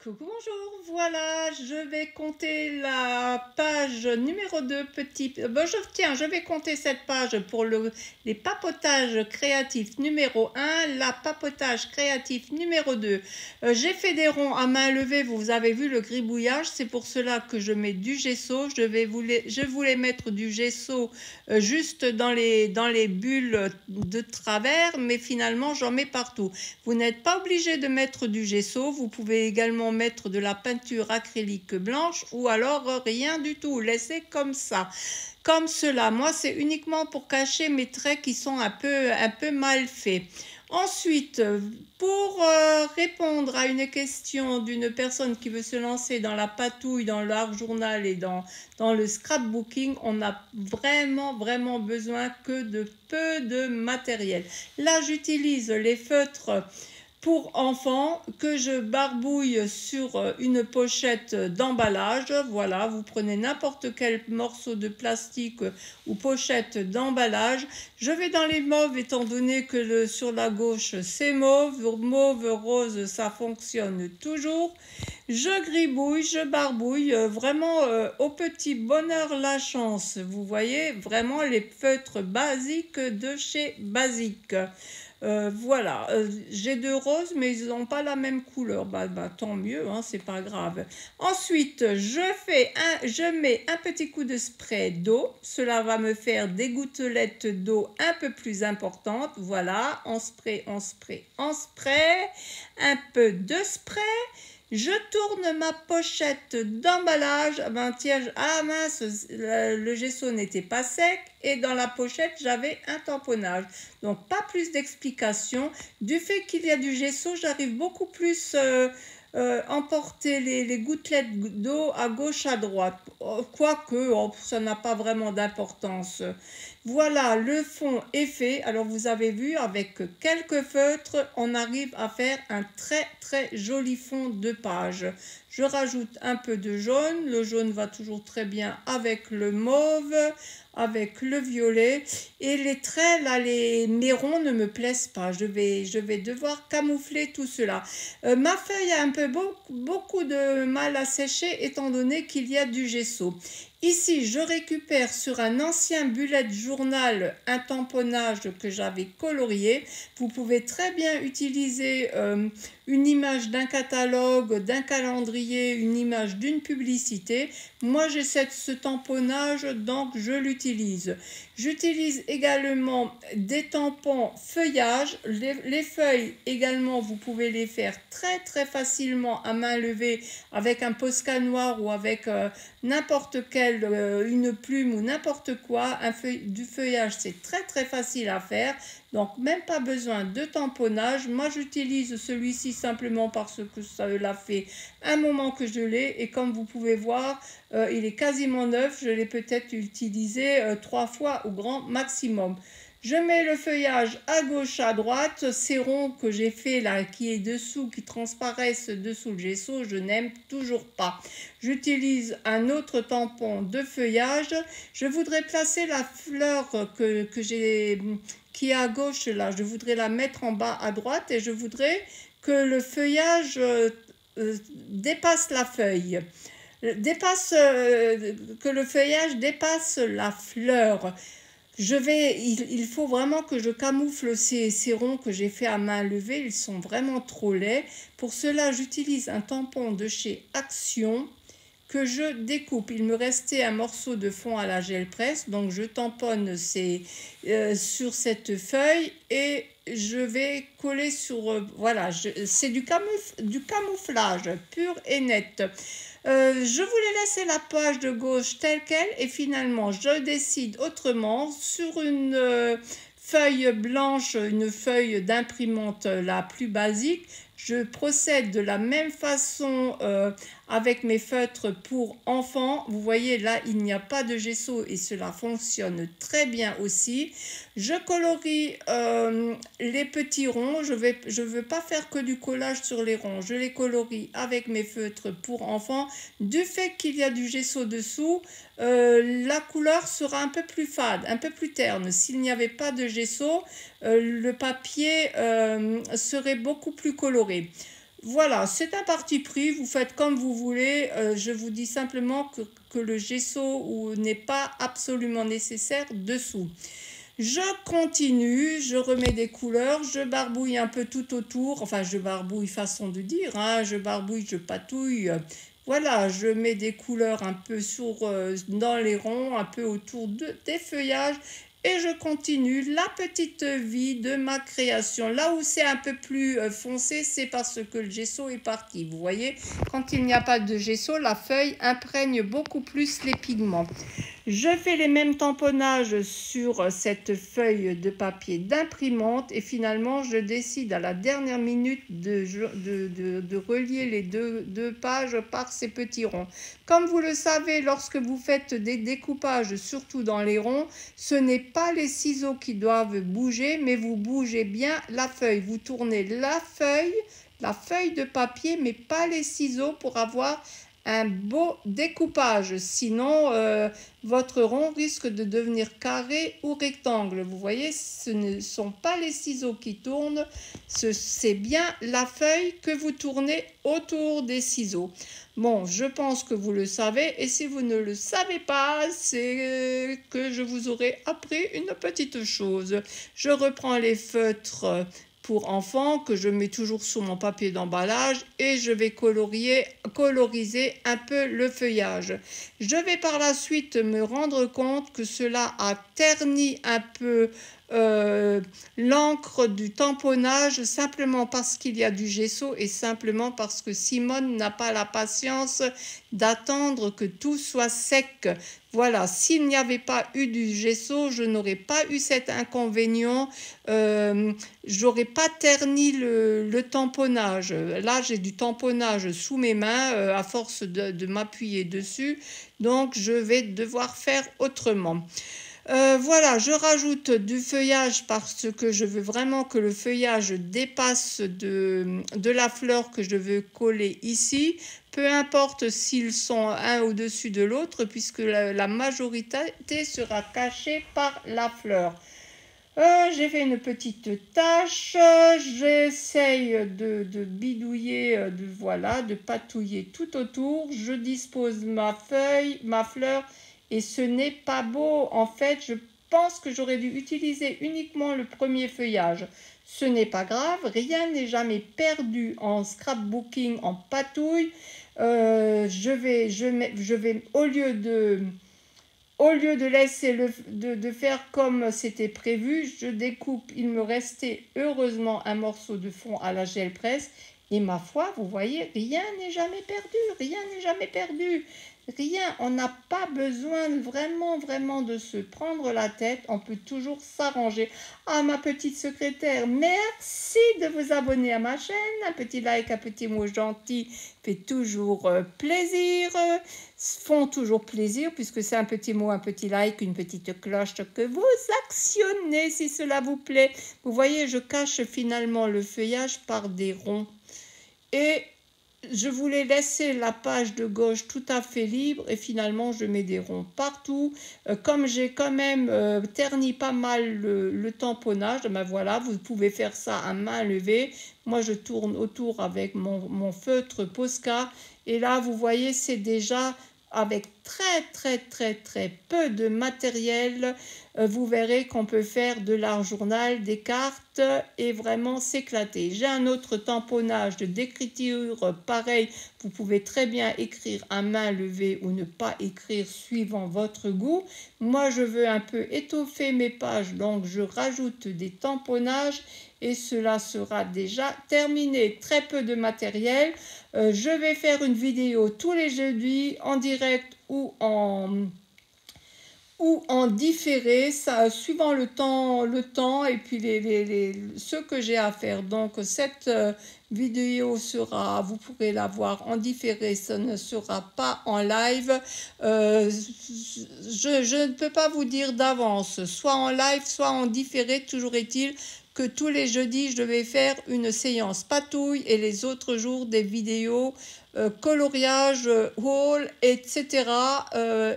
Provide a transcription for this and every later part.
Coucou, bonjour, voilà, je vais compter la page numéro 2, je vais compter cette page pour les papotages créatifs numéro 1, la papotage créatif numéro 2. J'ai fait des ronds à main levée, vous avez vu le gribouillage, c'est pour cela que je mets du gesso. Je voulais mettre du gesso juste dans les bulles de travers, mais finalement j'en mets partout. Vous n'êtes pas obligé de mettre du gesso, vous pouvez également mettre de la peinture acrylique blanche ou alors rien du tout, laissez comme ça. Comme cela, moi c'est uniquement pour cacher mes traits qui sont un peu mal faits. Ensuite, pour répondre à une question d'une personne qui veut se lancer dans la patouille, dans l'art journal et dans le scrapbooking, on a vraiment besoin que de peu de matériel. Là, j'utilise les feutres pour enfants que je barbouille sur une pochette d'emballage. Voilà, vous prenez n'importe quel morceau de plastique ou pochette d'emballage. Je vais dans les mauves étant donné que sur la gauche c'est mauve, rose ça fonctionne toujours. Je gribouille, je barbouille, vraiment au petit bonheur la chance. Vous voyez, vraiment les feutres basiques de chez Basique. Voilà, j'ai deux roses mais ils n'ont pas la même couleur, tant mieux, hein, c'est pas grave. Ensuite je mets un petit coup de spray d'eau, cela va me faire des gouttelettes d'eau un peu plus importantes. Voilà, en spray, un peu de spray. Je tourne ma pochette d'emballage. Ah mince, le gesso n'était pas sec et dans la pochette j'avais un tamponnage. Donc pas plus d'explications. Du fait qu'il y a du gesso, j'arrive beaucoup plus emporter les gouttelettes d'eau à gauche, à droite. Quoique, ça n'a pas vraiment d'importance. Voilà, le fond est fait. Alors vous avez vu, avec quelques feutres, on arrive à faire un très joli fond de page. Je rajoute un peu de jaune. Le jaune va toujours très bien avec le mauve, avec le violet. Et les traits, là, mes ronds ne me plaisent pas. Je vais devoir camoufler tout cela. Ma feuille a beaucoup de mal à sécher étant donné qu'il y a du gesso. Ici, je récupère sur un ancien bullet journal un tamponnage que j'avais colorié. Vous pouvez très bien utiliser une image d'un catalogue, d'un calendrier, une image d'une publicité. Moi, j'ai ce tamponnage, donc je l'utilise. J'utilise également des tampons feuillage. Les feuilles également, vous pouvez les faire très facilement à main levée avec un Posca noir ou avec n'importe quelle, une plume ou n'importe quoi. Du feuillage, c'est très facile à faire. Donc même pas besoin de tamponnage. Moi j'utilise celui-ci simplement parce que ça l'a fait un moment que je l'ai. Et comme vous pouvez voir, il est quasiment neuf. Je l'ai peut-être utilisé 3 fois au grand maximum. Je mets le feuillage à gauche, à droite. Ces ronds que j'ai fait là, qui est dessous, qui transparaissent dessous le gesso, je n'aime toujours pas. J'utilise un autre tampon de feuillage. Je voudrais placer la fleur qui est à gauche là. Je voudrais la mettre en bas à droite et je voudrais que le feuillage dépasse la feuille. Que le feuillage dépasse la fleur. Il faut vraiment que je camoufle ces ronds que j'ai fait à main levée. Ils sont vraiment trop laids. Pour cela, j'utilise un tampon de chez Action que je découpe. Il me restait un morceau de fond à la gel presse. Donc, je tamponne sur cette feuille et je vais coller sur... voilà, c'est du camouflage pur et net. Je voulais laisser la page de gauche telle qu'elle et finalement je décide autrement sur une feuille blanche, une feuille d'imprimante la plus basique. Je procède de la même façon avec mes feutres pour enfants. Vous voyez là, il n'y a pas de gesso et cela fonctionne très bien aussi. Je colorie les petits ronds. Je veux pas faire que du collage sur les ronds. Je les colorie avec mes feutres pour enfants. Du fait qu'il y a du gesso dessous, la couleur sera un peu plus fade, un peu plus terne. S'il n'y avait pas de gesso, le papier serait beaucoup plus coloré. Voilà, c'est un parti pris, vous faites comme vous voulez. Je vous dis simplement que le gesso n'est pas absolument nécessaire dessous. Je continue, je remets des couleurs, je barbouille un peu tout autour. Enfin, je barbouille façon de dire, hein, je barbouille, je patouille. Voilà, je mets des couleurs un peu dans les ronds, un peu autour des feuillages. Et je continue la petite vie de ma création. Là où c'est un peu plus foncé, c'est parce que le gesso est parti. Vous voyez, quand il n'y a pas de gesso, la feuille imprègne beaucoup plus les pigments. Je fais les mêmes tamponnages sur cette feuille de papier d'imprimante et finalement je décide à la dernière minute de relier les deux pages par ces petits ronds. Comme vous le savez, lorsque vous faites des découpages, surtout dans les ronds, ce n'est pas les ciseaux qui doivent bouger, mais vous bougez bien la feuille. Vous tournez la feuille de papier, mais pas les ciseaux pour avoir un beau découpage, sinon votre rond risque de devenir carré ou rectangle. Vous voyez, ce ne sont pas les ciseaux qui tournent, c'est bien la feuille que vous tournez autour des ciseaux. Bon, je pense que vous le savez, et si vous ne le savez pas, c'est que je vous aurais appris une petite chose. Je reprends les feutres pour enfants que je mets toujours sur mon papier d'emballage et je vais coloriser un peu le feuillage. Je vais par la suite me rendre compte que cela a terni un peu l'encre du tamponnage simplement parce qu'il y a du gesso et simplement parce que Simone n'a pas la patience d'attendre que tout soit sec. Voilà, s'il n'y avait pas eu du gesso, je n'aurais pas eu cet inconvénient, j'aurais pas terni le tamponnage. Là, j'ai du tamponnage sous mes mains à force de m'appuyer dessus, donc je vais devoir faire autrement. Voilà, je rajoute du feuillage parce que je veux vraiment que le feuillage dépasse de la fleur que je veux coller ici. Peu importe s'ils sont un au-dessus de l'autre puisque la majorité sera cachée par la fleur. J'ai fait une petite tâche, j'essaye de bidouiller, de patouiller tout autour. Je dispose ma fleur. Et ce n'est pas beau. En fait, je pense que j'aurais dû utiliser uniquement le premier feuillage. Ce n'est pas grave, rien n'est jamais perdu en scrapbooking, en patouille. Je vais au lieu de laisser de faire comme c'était prévu, je découpe. Il me restait heureusement un morceau de fond à la gel presse. Et ma foi, vous voyez, rien n'est jamais perdu, rien n'est jamais perdu. Rien, on n'a pas besoin vraiment de se prendre la tête, on peut toujours s'arranger. Ah, ma petite secrétaire, merci de vous abonner à ma chaîne. Un petit like, un petit mot gentil fait toujours plaisir, font toujours plaisir puisque c'est un petit mot, un petit like, une petite cloche que vous actionnez si cela vous plaît. Vous voyez, je cache finalement le feuillage par des ronds. Et je voulais laisser la page de gauche tout à fait libre et finalement je mets des ronds partout. Comme j'ai quand même terni pas mal le tamponnage, ben voilà, vous pouvez faire ça à main levée. Moi je tourne autour avec mon feutre Posca et là vous voyez c'est déjà avec très peu de matériel, vous verrez qu'on peut faire de l'art journal, des cartes et vraiment s'éclater. J'ai un autre tamponnage d'écriture pareil, vous pouvez très bien écrire à main levée ou ne pas écrire suivant votre goût. Moi je veux un peu étoffer mes pages, donc je rajoute des tamponnages et cela sera déjà terminé. Très peu de matériel. Je vais faire une vidéo tous les jeudis en direct ou en différé, ça, suivant le temps et puis ce que j'ai à faire. Donc cette vidéo sera, vous pourrez la voir en différé, ça ne sera pas en live. Je ne peux pas vous dire d'avance, soit en live, soit en différé, toujours est-il que tous les jeudis, je devais faire une séance patouille et les autres jours des vidéos coloriage, haul, etc.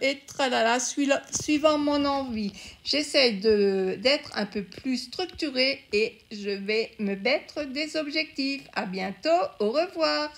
Et tralala, suivant mon envie. J'essaie d'être un peu plus structurée et je vais me mettre des objectifs. À bientôt, au revoir.